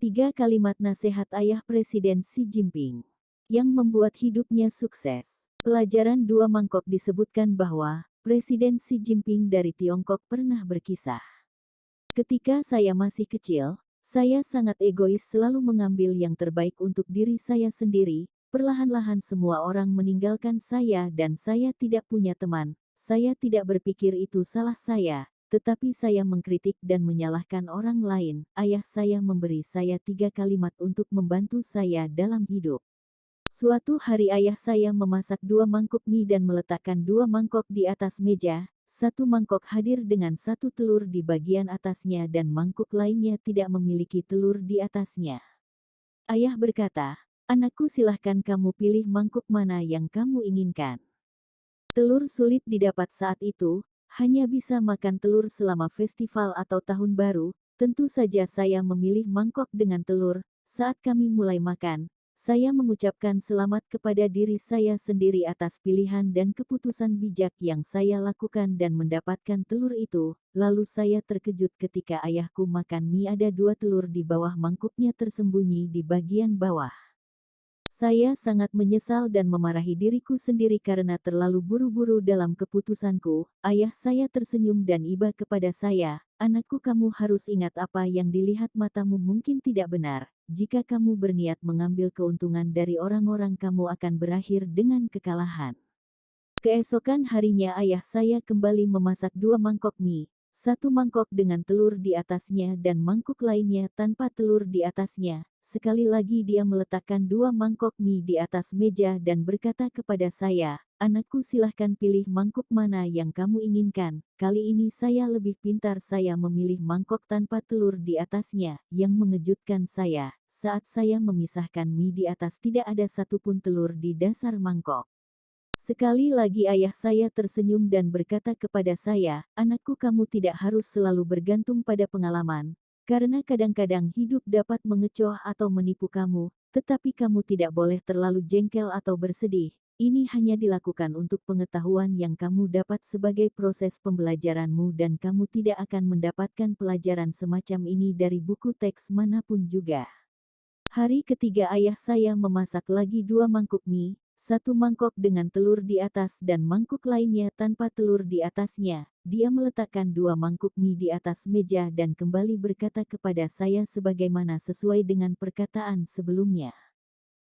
3 kalimat nasihat ayah Presiden Xi Jinping yang membuat hidupnya sukses. Pelajaran 2 mangkok disebutkan bahwa Presiden Xi Jinping dari Tiongkok pernah berkisah. Ketika saya masih kecil, saya sangat egois, selalu mengambil yang terbaik untuk diri saya sendiri. Perlahan-lahan semua orang meninggalkan saya dan saya tidak punya teman. Saya tidak berpikir itu salah saya, tetapi saya mengkritik dan menyalahkan orang lain. Ayah saya memberi saya 3 kalimat untuk membantu saya dalam hidup. Suatu hari ayah saya memasak 2 mangkuk mie dan meletakkan 2 mangkok di atas meja. Satu mangkok hadir dengan 1 telur di bagian atasnya dan mangkuk lainnya tidak memiliki telur di atasnya. Ayah berkata, "Anakku, silahkan kamu pilih mangkuk mana yang kamu inginkan." Telur sulit didapat saat itu, hanya bisa makan telur selama festival atau tahun baru. Tentu saja saya memilih mangkok dengan telur. Saat kami mulai makan, saya mengucapkan selamat kepada diri saya sendiri atas pilihan dan keputusan bijak yang saya lakukan dan mendapatkan telur itu. Lalu saya terkejut ketika ayahku makan mie, ada 2 telur di bawah mangkuknya tersembunyi di bagian bawah. Saya sangat menyesal dan memarahi diriku sendiri karena terlalu buru-buru dalam keputusanku. Ayah saya tersenyum dan iba kepada saya, "Anakku, kamu harus ingat apa yang dilihat matamu mungkin tidak benar. Jika kamu berniat mengambil keuntungan dari orang-orang, kamu akan berakhir dengan kekalahan." Keesokan harinya ayah saya kembali memasak 2 mangkok mie. 1 mangkok dengan telur di atasnya dan mangkuk lainnya tanpa telur di atasnya. Sekali lagi dia meletakkan 2 mangkok mie di atas meja dan berkata kepada saya, "Anakku, silahkan pilih mangkuk mana yang kamu inginkan." Kali ini saya lebih pintar, saya memilih mangkok tanpa telur di atasnya. Yang mengejutkan saya, saat saya memisahkan mie di atas tidak ada satupun telur di dasar mangkok. Sekali lagi ayah saya tersenyum dan berkata kepada saya, "Anakku, kamu tidak harus selalu bergantung pada pengalaman. Karena kadang-kadang hidup dapat mengecoh atau menipu kamu, tetapi kamu tidak boleh terlalu jengkel atau bersedih. Ini hanya dilakukan untuk pengetahuan yang kamu dapat sebagai proses pembelajaranmu dan kamu tidak akan mendapatkan pelajaran semacam ini dari buku teks manapun juga." Hari ketiga ayah saya memasak lagi 2 mangkuk mie. 1 mangkok dengan telur di atas dan mangkuk lainnya tanpa telur di atasnya. Dia meletakkan 2 mangkuk mie di atas meja dan kembali berkata kepada saya sebagaimana sesuai dengan perkataan sebelumnya.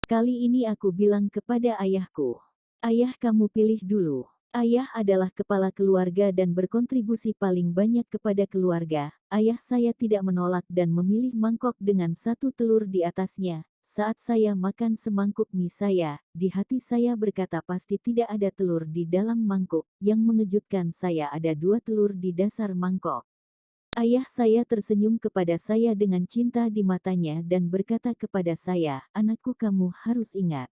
"Kali ini aku bilang kepada ayahku, 'Ayah, kamu pilih dulu.' Ayah adalah kepala keluarga dan berkontribusi paling banyak kepada keluarga." Ayah saya tidak menolak dan memilih mangkok dengan 1 telur di atasnya. Saat saya makan semangkuk mie saya, di hati saya berkata pasti tidak ada telur di dalam mangkuk. Yang mengejutkan saya, ada 2 telur di dasar mangkok. Ayah saya tersenyum kepada saya dengan cinta di matanya dan berkata kepada saya, "Anakku, kamu harus ingat.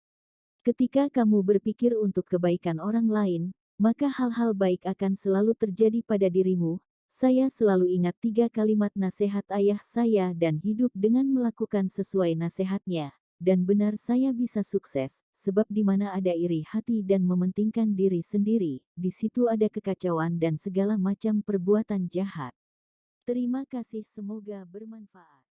Ketika kamu berpikir untuk kebaikan orang lain, maka hal-hal baik akan selalu terjadi pada dirimu." Saya selalu ingat 3 kalimat nasihat ayah saya dan hidup dengan melakukan sesuai nasihatnya. Dan benar, saya bisa sukses, sebab di mana ada iri hati dan mementingkan diri sendiri, di situ ada kekacauan dan segala macam perbuatan jahat. Terima kasih, semoga bermanfaat.